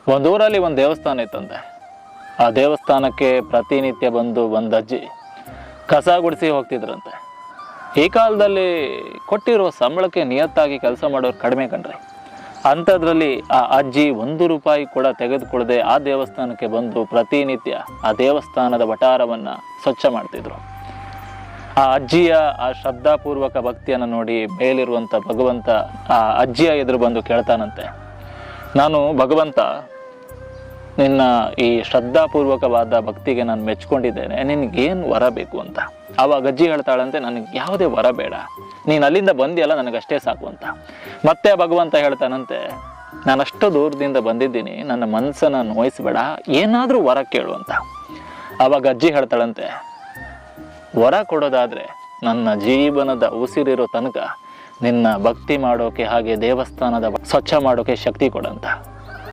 ಒಂದೂರಲ್ಲಿ ಒಂದು ದೇವಸ್ಥಾನ ಇತ್ತಂತೆ. ಆ ದೇವಸ್ಥಾನಕ್ಕೆ ಪ್ರತಿನಿತ್ಯ ಬಂದು ಒಂದು ಅಜ್ಜಿ ಕಸ ಗುಡಿಸಿ ಹೋಗ್ತಿದ್ರಂತೆ. ಈ ಕಾಲದಲ್ಲಿ ಕೊಟ್ಟಿರುವ ಸಂಬಳಕ್ಕೆ ನಿಯತ್ತಾಗಿ ಕೆಲಸ ಮಾಡೋರು ಕಡಿಮೆ ಕಣ್ರಿ. ಅಂಥದ್ರಲ್ಲಿ ಆ ಅಜ್ಜಿ 1 ರೂಪಾಯಿ ಕೂಡ ತೆಗೆದುಕೊಳ್ಳದೆ ಆ ದೇವಸ್ಥಾನಕ್ಕೆ ಬಂದು ಪ್ರತಿನಿತ್ಯ ಆ ದೇವಸ್ಥಾನದ ವಠಾರವನ್ನು ಸ್ವಚ್ಛ ಮಾಡ್ತಿದ್ರು. ಆ ಅಜ್ಜಿಯ ಆ ಶ್ರದ್ಧಾಪೂರ್ವಕ ಭಕ್ತಿಯನ್ನು ನೋಡಿ ಮೇಲಿರುವಂಥ ಭಗವಂತ ಆ ಅಜ್ಜಿಯ ಎದುರು ಬಂದು ಕೇಳ್ತಾನಂತೆ, ನಾನು ಭಗವಂತ ನಿನ್ನ ಈ ಶ್ರದ್ಧಾಪೂರ್ವಕವಾದ ಭಕ್ತಿಗೆ ನಾನು ಮೆಚ್ಕೊಂಡಿದ್ದೇನೆ, ನಿನಗೇನು ವರ ಬೇಕು ಅಂತ. ಆವಾಗ ಅಜ್ಜಿ ಹೇಳ್ತಾಳಂತೆ, ನನಗೆ ಯಾವುದೇ ವರ ಬೇಡ, ನೀನು ಅಲ್ಲಿಂದ ಬಂದಿಯಲ್ಲ ನನಗಷ್ಟೇ ಸಾಕು ಅಂತ. ಮತ್ತೆ ಭಗವಂತ ಹೇಳ್ತಾನಂತೆ, ನಾನಷ್ಟು ದೂರದಿಂದ ಬಂದಿದ್ದೀನಿ, ನನ್ನ ಮನಸ್ಸನ್ನು ನೋಯಿಸಬೇಡ, ಏನಾದರೂ ವರ ಕೇಳು ಅಂತ. ಆವಾಗ ಅಜ್ಜಿ ಹೇಳ್ತಾಳಂತೆ, ವರ ಕೊಡೋದಾದರೆ ನನ್ನ ಜೀವನದ ಉಸಿರಿರೋ ತನಕ ನಿನ್ನ ಭಕ್ತಿ ಮಾಡೋಕೆ ಹಾಗೆ ದೇವಸ್ಥಾನದ ಸ್ವಚ್ಛ ಮಾಡೋಕೆ ಶಕ್ತಿ ಕೊಡಂತ.